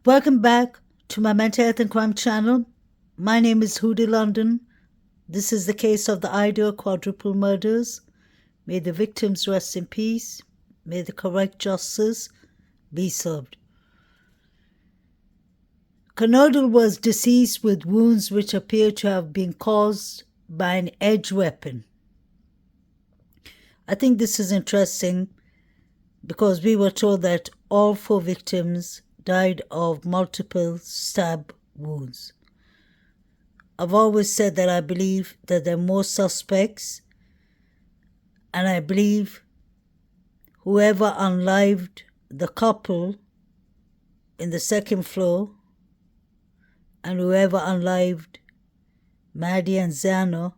Welcome back to my Mental Health and Crime channel. My name is Hootie London. This is the case of the Idaho quadruple murders. May the victims rest in peace. May the correct justice be served. Canodal was deceased with wounds which appear to have been caused by an edge weapon. I think this is interesting because we were told that all 4 victims died of multiple stab wounds. I've always said that I believe that there are more suspects, and I believe whoever unlived the couple in the second floor and whoever unlived Maddie and Kaylee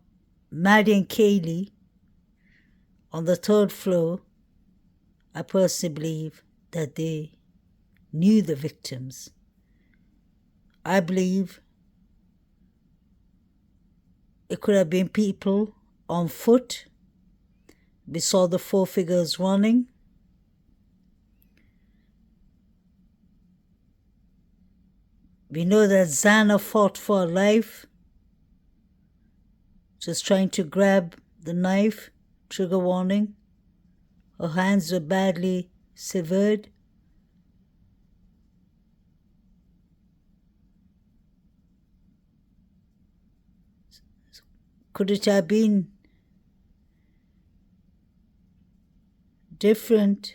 on the 3rd floor, I personally believe that they knew the victims. I believe it could have been people on foot. We saw the 4 figures running. We know that Xana fought for her life, just trying to grab the knife, trigger warning. Her hands were badly severed. Could it have been different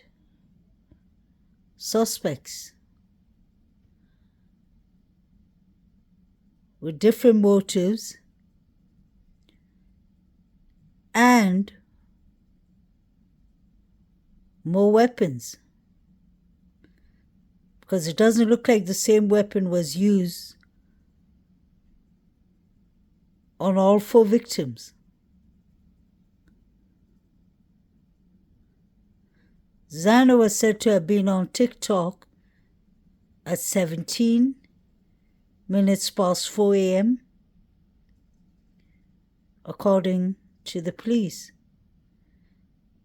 suspects with different motives and more weapons? Because it doesn't look like the same weapon was used on all 4 victims. Xana was said to have been on TikTok at 17 minutes past 4 a.m., according to the police.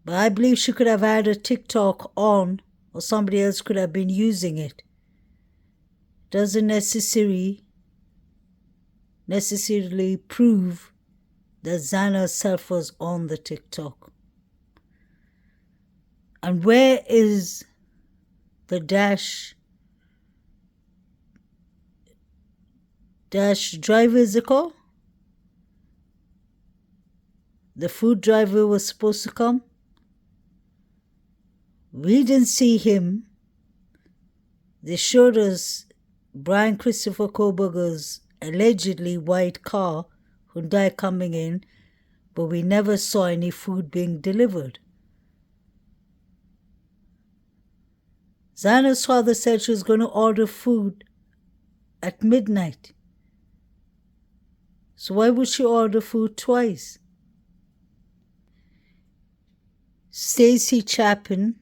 But I believe she could have had a TikTok on, or somebody else could have been using it. Doesn't necessarily prove that Xana herself was on the TikTok. And where is the dash driver, is it called? The food driver was supposed to come. We didn't see him. They showed us Brian Christopher Koberger's allegedly white car, Hyundai, coming in, but we never saw any food being delivered. Xana's father said she was going to order food at midnight. So why would she order food twice? Stacy Chapman,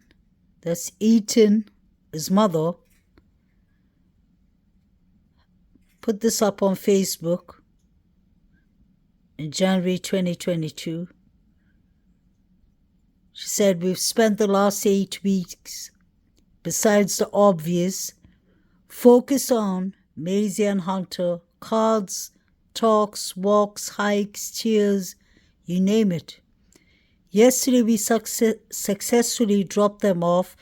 that's Ethan, his mother, put this up on Facebook in January 2022. She said, "We've spent the last 8 weeks, besides the obvious, focus on Maisie and Hunter, cards, talks, walks, hikes, tears, you name it. Yesterday we successfully dropped them off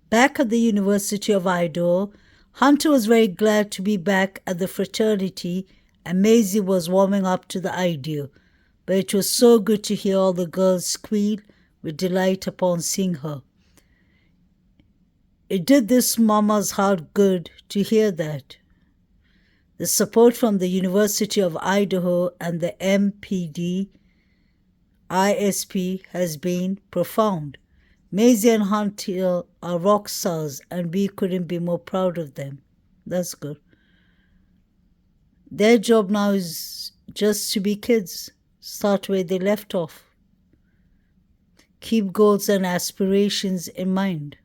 back at the University of Idaho. Hunter was very glad to be back at the fraternity, and Maisie was warming up to the idea. But it was so good to hear all the girls squeal with delight upon seeing her. It did this mama's heart good to hear that. The support from the University of Idaho and the MPD ISP has been profound. Maisie and Hunter are rock stars, and we couldn't be more proud of them." That's good. Their job now is just to be kids, start where they left off. Keep goals and aspirations in mind.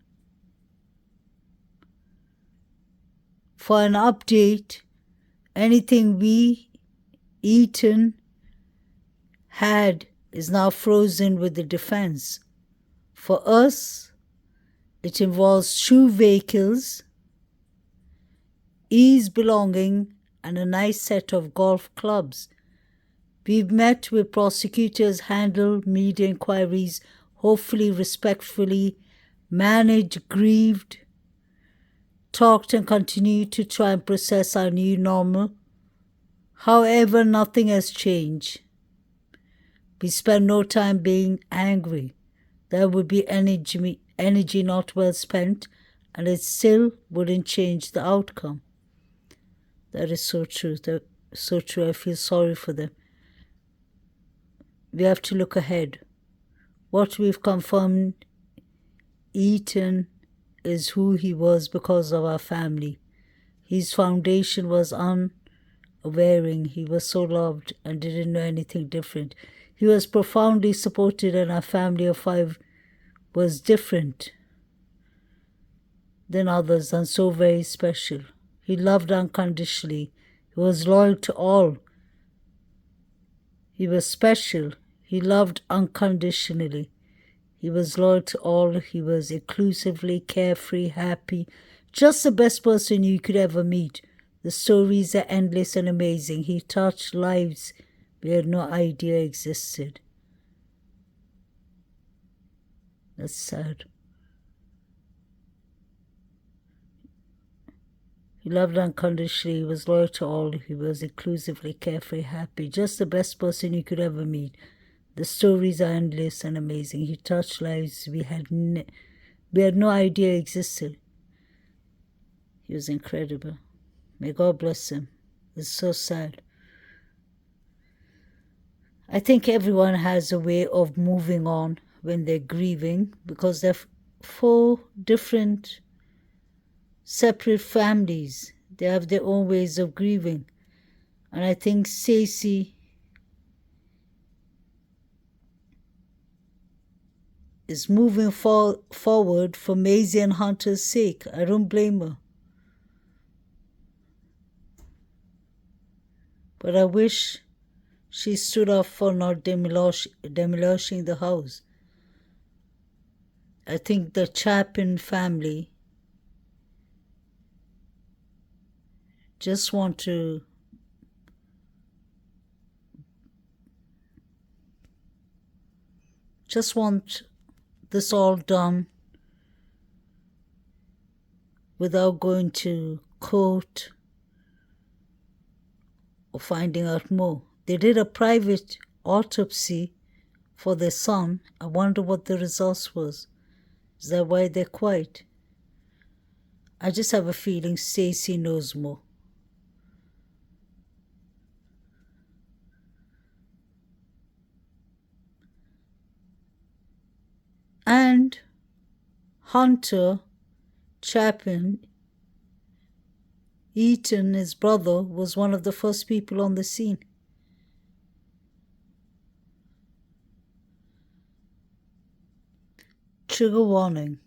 For an update, anything we eaten had is now frozen with the defense. For us, it involves 2 vehicles ease belonging, and a nice set of golf clubs. We've met with prosecutors, handled media inquiries, hopefully respectfully, managed, grieved, talked and continued to try and process our new normal. However, nothing has changed. We spend no time being angry. That would be energy not well spent, and it still wouldn't change the outcome. That is so true. So true. I feel sorry for them. We have to look ahead. What we've confirmed, Ethan is who he was because of our family. His foundation was unwavering. He was so loved and didn't know anything different. He was profoundly supported, and our family of 5 was different than others and so very special. He loved unconditionally. He was loyal to all. He was special. He loved unconditionally. He was loyal to all. He was inclusively carefree, happy, just the best person you could ever meet. The stories are endless and amazing. He touched lives we had no idea existed. That's sad. He loved unconditionally. He was loyal to all. He was inclusively carefree, happy, just the best person you could ever meet. The stories are endless and amazing. He touched lives we had no idea existed. He was incredible. May God bless him. It's so sad. I think everyone has a way of moving on when they're grieving, because they're 4 different separate families. They have their own ways of grieving. And I think Stacy is moving forward for Maisie and Hunter's sake. I don't blame her. But I wish she stood up for not demolishing the house. I think the Chapman family just want this all done without going to court or finding out more. They did a private autopsy for their son. I wonder what the results was. Is that why they're quiet? I just have a feeling Stacy knows more. And Hunter Chapman, Ethan, his brother, was one of the first people on the scene. Trigger warning.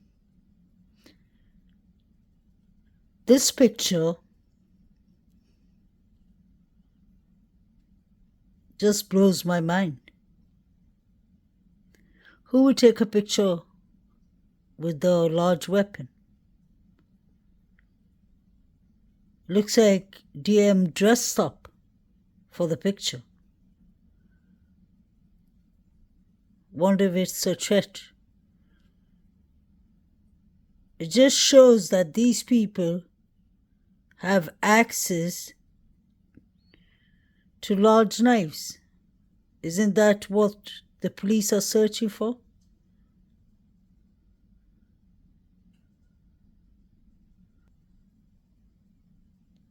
This picture just blows my mind. Who would take a picture with a large weapon? Looks like DM dressed up for the picture. Wonder if it's a threat. It just shows that these people have access to large knives. Isn't that what the police are searching for?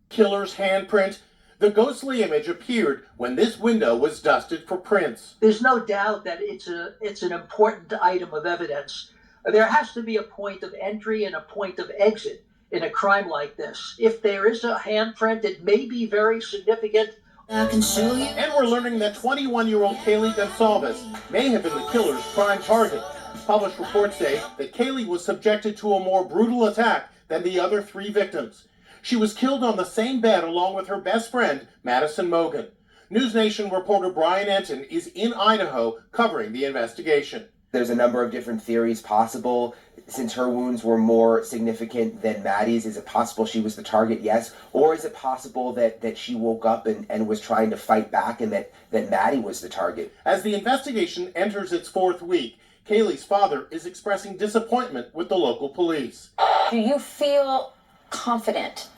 Killer's handprint. The ghostly image appeared when this window was dusted for prints. There's no doubt that it's an important item of evidence. There has to be a point of entry and a point of exit in a crime like this. If there is a handprint, it may be very significant. I can show you. And we're learning that 21-year-old Kaylee Gonsalves may have been the killer's prime target. Published reports say that Kaylee was subjected to a more brutal attack than the other 3 victims. She was killed on the same bed along with her best friend, Madison Mogan. News Nation reporter Brian Enton is in Idaho covering the investigation. There's a number of different theories possible. since her wounds were more significant than Maddie's, is it possible she was the target? Yes. Or is it possible that she woke up and was trying to fight back and that Maddie was the target? As the investigation enters its fourth week, Kaylee's father is expressing disappointment with the local police. Do you feel confident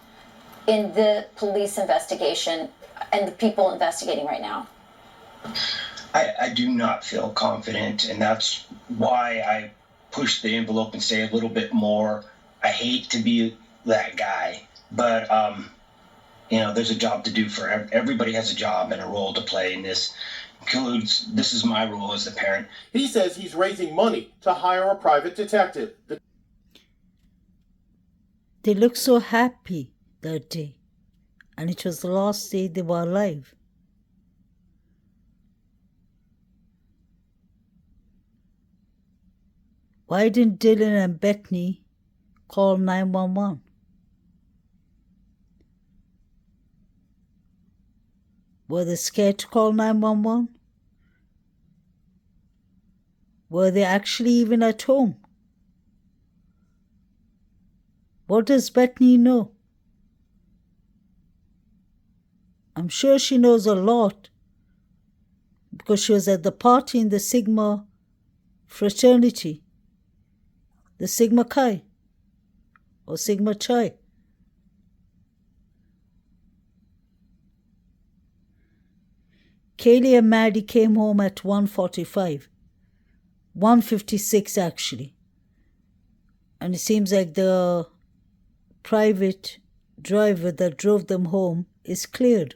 in the police investigation and the people investigating right now? I do not feel confident, and that's why I push the envelope and say a little bit more. I hate to be that guy, but there's a job to do for everybody. Has a job and a role to play, and this includes, this is my role as the parent. He says he's raising money to hire a private detective. They looked so happy that day, and it was the last day they were alive. Why didn't Dylan and Bethany call 911? Were they scared to call 911? Were they actually even at home? What does Bethany know? I'm sure she knows a lot because she was at the party in the Sigma fraternity, the Sigma Chi or Sigma Chi. Kaylee and Maddie came home at 1:45, 1:56 actually. And it seems like the private driver that drove them home is cleared.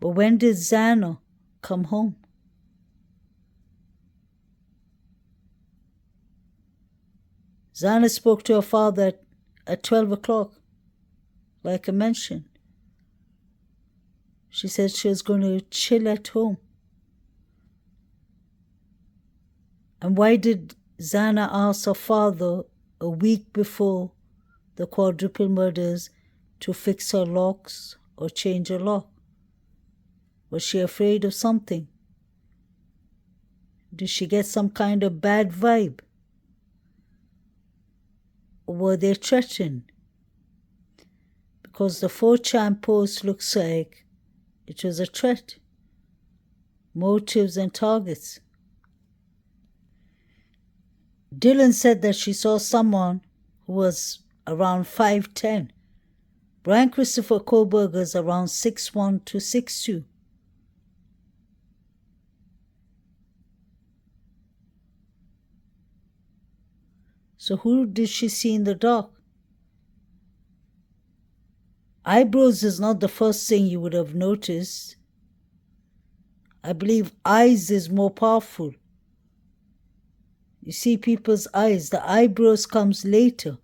But when did Xana come home? Xana spoke to her father at 12 o'clock, like I mentioned. She said she was going to chill at home. And why did Xana ask her father a week before the quadruple murders to fix her locks or change her lock? Was she afraid of something? Did she get some kind of bad vibe? Or were they threatened? Because the 4chan post looks like it was a threat. Motives and targets. Dylan said that she saw someone who was around 5'10". Brian Christopher Koberger's around 6'1" to 6'2". So who did she see in the dark? Eyebrows is not the first thing you would have noticed. I believe eyes is more powerful. You see people's eyes, the eyebrows comes later.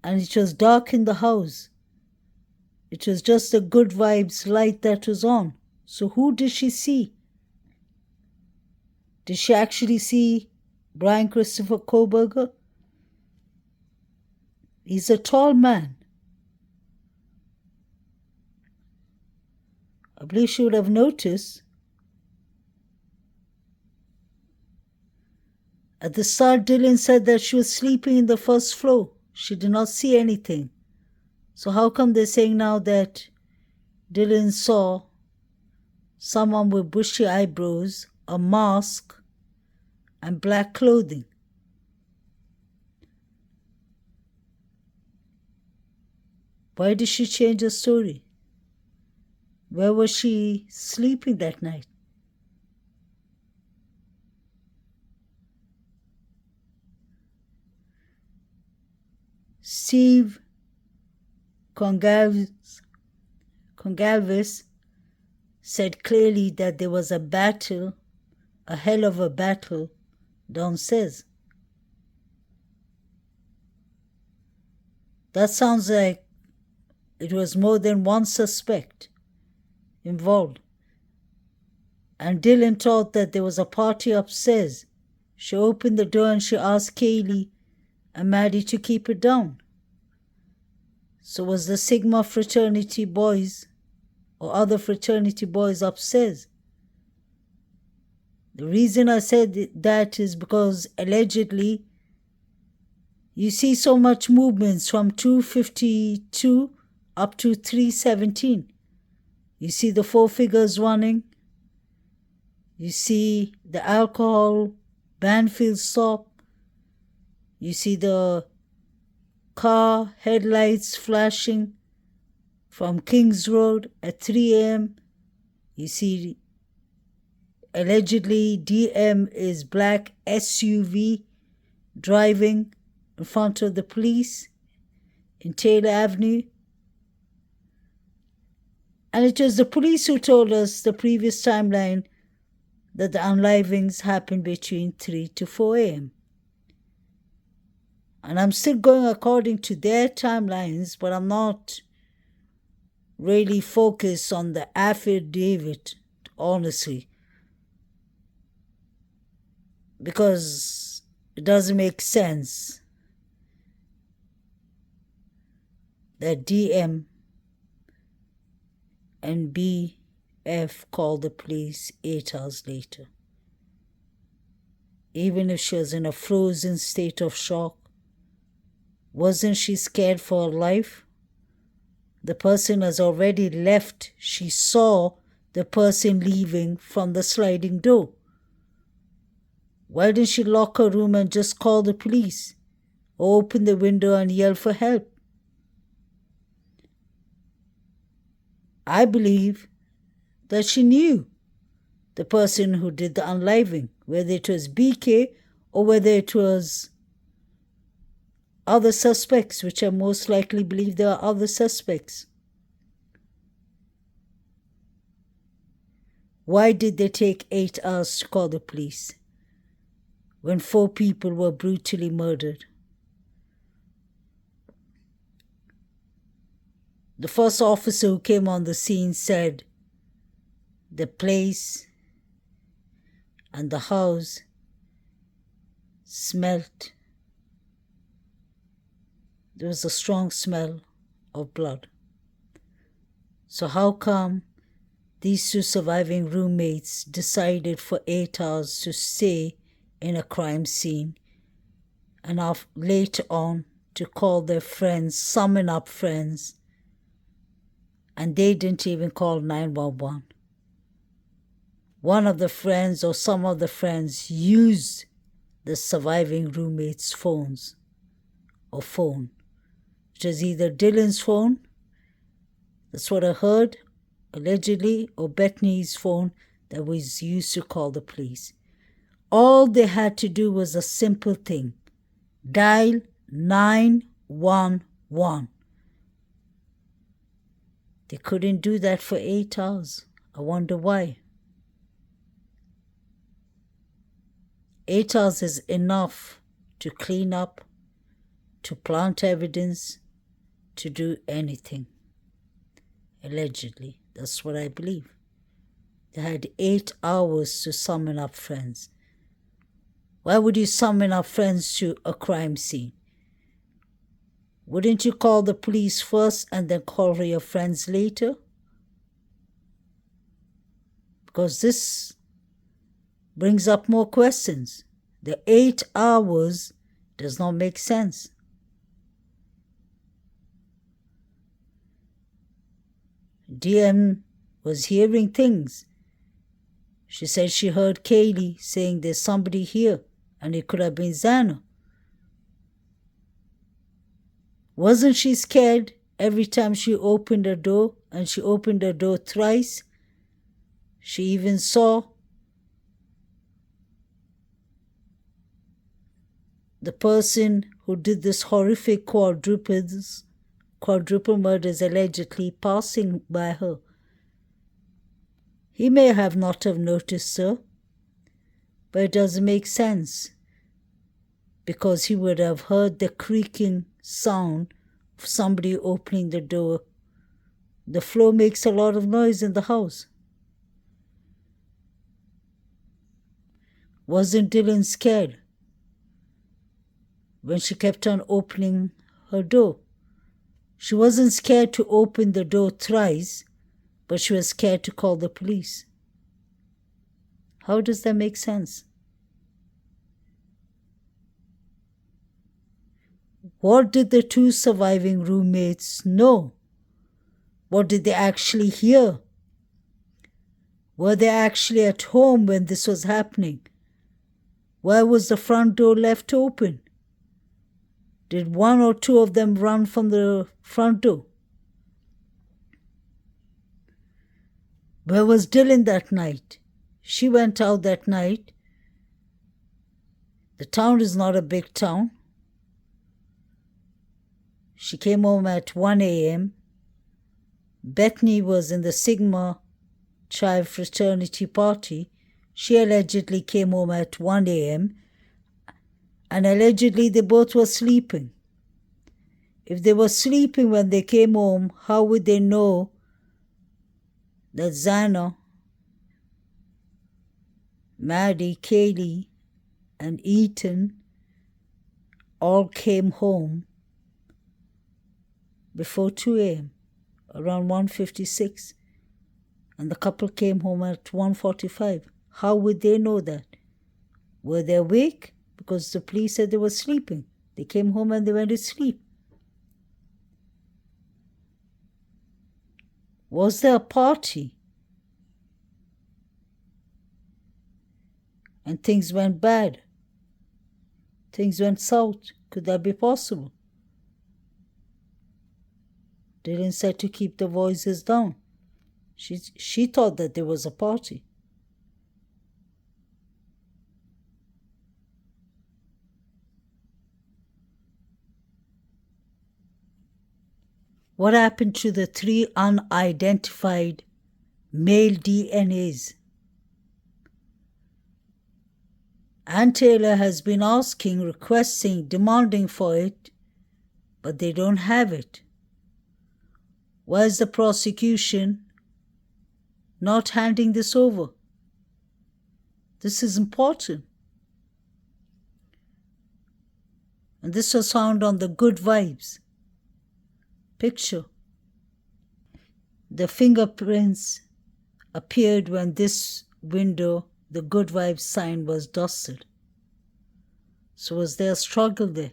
And it was dark in the house. It was just a good vibes light that was on. So who did she see? Did she actually see Brian Christopher Koberger? He's a tall man. I believe she would have noticed. At the start, Dylan said that she was sleeping in the first floor. She did not see anything. So how come they're saying now that Dylan saw someone with bushy eyebrows, a mask, and black clothing? Why did she change her story? Where was she sleeping that night? Steve Congalvis said clearly that there was a battle, a hell of a battle, downstairs. That sounds like it was more than one suspect involved. And Dylan thought that there was a party upstairs. She opened the door and she asked Kaylee and Maddie to keep it down. So was the Sigma fraternity boys or other fraternity boys upstairs. The reason I said that is because allegedly you see so much movements from 252 up to 317. You see the four figures running. You see the alcohol Banfield stop. You see the car headlights flashing from Kings Road at 3 a.m. You see allegedly DM is black SUV driving in front of the police in Taylor Avenue. And it was the police who told us the previous timeline that the unlivings happened between 3 to 4 a.m. And I'm still going according to their timelines, but I'm not really focused on the affidavit, honestly, because it doesn't make sense that DM and BF called the police 8 hours later. Even if she was in a frozen state of shock, wasn't she scared for her life? The person has already left. She saw the person leaving from the sliding door. Why didn't she lock her room and just call the police or open the window and yell for help? I believe that she knew the person who did the unliving, whether it was BK or whether it was other suspects, which I most likely believe there are other suspects. Why did they take 8 hours to call the police when 4 people were brutally murdered? The first officer who came on the scene said the place and the house smelt. There was a strong smell of blood. So how come these 2 surviving roommates decided for 8 hours to stay in a crime scene and later on to call their friends, summon up friends, and they didn't even call 911? One of the friends or some of the friends used the surviving roommates' phones or phone. It was either Dylan's phone, that's what I heard, allegedly, or Bethany's phone that was used to call the police. All they had to do was a simple thing. Dial 911. They couldn't do that for 8 hours. I wonder why. 8 hours is enough to clean up, to plant evidence, to do anything. Allegedly. That's what I believe. They had 8 hours to summon up friends. Why would you summon up friends to a crime scene? Wouldn't you call the police first and then call your friends later? Because this brings up more questions. The 8 hours does not make sense. DM was hearing things. She said she heard Kaylee saying there's somebody here, and it could have been Xana. Wasn't she scared every time she opened her door, and she opened her door thrice? She even saw the person who did this horrific quadruple murders allegedly passing by her. He may have not have noticed her, but it doesn't make sense because he would have heard the creaking sound of somebody opening the door. The floor makes a lot of noise in the house. Wasn't Dylan scared when she kept on opening her door? She wasn't scared to open the door thrice, but she was scared to call the police. How does that make sense? What did the two surviving roommates know? What did they actually hear? Were they actually at home when this was happening? Why was the front door left open? Did one or two of them run from the front door? Where was Dylan that night? She went out that night. The town is not a big town. She came home at 1 a.m. Bethany was in the Sigma Chi fraternity party. She allegedly came home at 1 a.m. and allegedly they both were sleeping. If they were sleeping when they came home, how would they know that Xana, Maddie, Kaylee, and Ethan all came home before 2 a.m., around 1:56, and the couple came home at 1:45. How would they know that? Were they awake? Because the police said they were sleeping. They came home and they went to sleep. Was there a party? And things went bad. Things went south. Could that be possible? Dylan said to keep the voices down. She thought that there was a party. What happened to the 3 unidentified male DNAs? Ann Taylor has been asking, requesting, demanding for it, but they don't have it. Why is the prosecution not handing this over? This is important. And this was found on the Good Vibes picture. The fingerprints appeared when this window, the Good Vibes sign, was dusted. So was there a struggle there?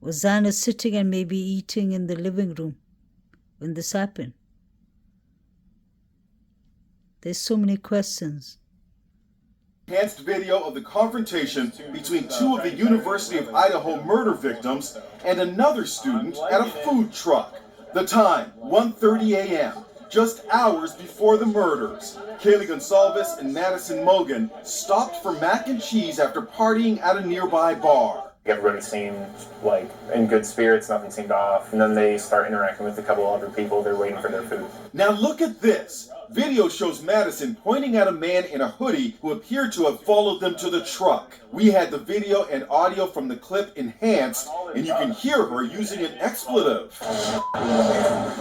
Was Xana sitting and maybe eating in the living room when this happened? There's so many questions. Enhanced video of the confrontation between 2 of the University of Idaho murder victims and another student at a food truck. The time, 1:30 a.m., just hours before the murders. Kaylee Gonsalves and Madison Mogan stopped for mac and cheese after partying at a nearby bar. Everybody seemed like in good spirits, nothing seemed off. And then they start interacting with a couple other people. They're waiting for their food. Now look at this. Video shows Madison pointing at a man in a hoodie who appeared to have followed them to the truck. We had the video and audio from the clip enhanced, and you can hear her using an expletive.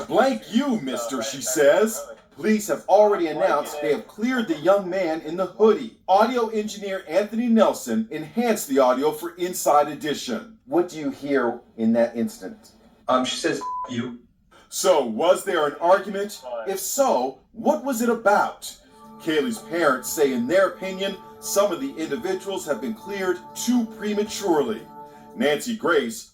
Blank you, mister, she says. Police have already announced they have cleared the young man in the hoodie. Audio engineer Anthony Nelson enhanced the audio for Inside Edition. What do you hear in that instant? She says, you. So, was there an argument? If so, what was it about? Kaylee's parents say in their opinion, some of the individuals have been cleared too prematurely. Nancy Grace.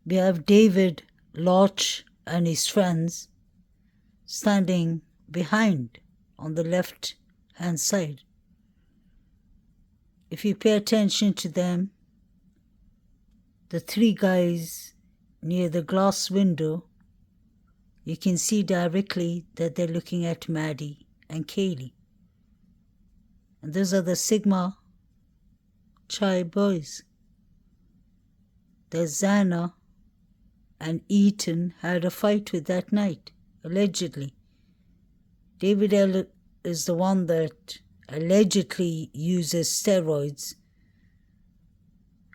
We have David Lodge and his friends standing behind on the left hand side. If you pay attention to them, the 3 guys near the glass window, you can see directly that they're looking at Maddie and Kaylee. And those are the Sigma Chi boys. There's Xana and Ethan had a fight with that night, allegedly. David L. is the one that allegedly uses steroids.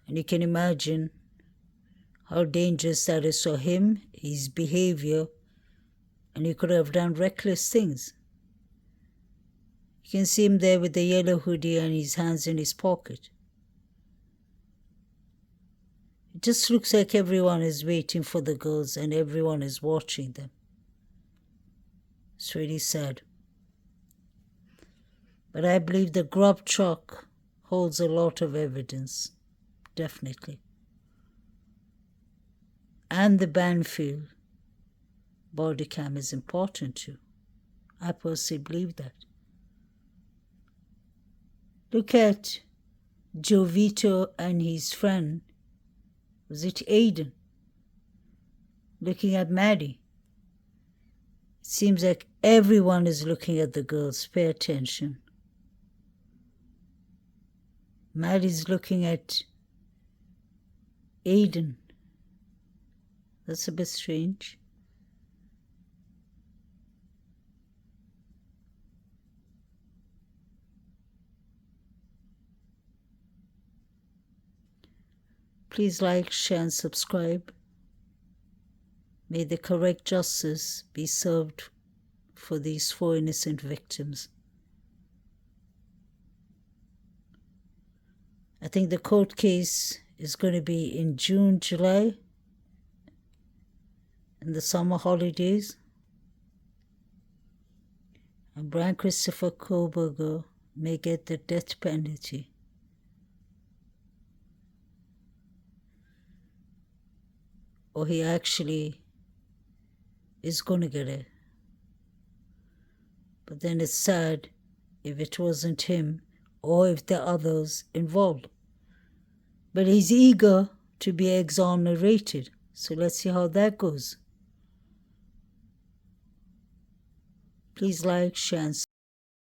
And you can imagine how dangerous that is for him, his behavior, and he could have done reckless things. You can see him there with the yellow hoodie and his hands in his pocket. It just looks like everyone is waiting for the girls and everyone is watching them. It's really sad. But I believe the grub truck holds a lot of evidence, definitely. And the Banfield body cam is important too. I personally believe that. Look at Jovito and his friend, was it Aiden, looking at Maddie. It seems like everyone is looking at the girls. Pay attention. Maddie's looking at Aiden. That's a bit strange. Please like, share, and subscribe. May the correct justice be served for these 4 innocent victims. I think the court case is going to be in June, July, in the summer holidays. And Brian Christopher Koberger may get the death penalty. Or he actually is going to get it. But then it's sad if it wasn't him or if there are others involved. But he's eager to be exonerated. So let's see how that goes. Please like, share, and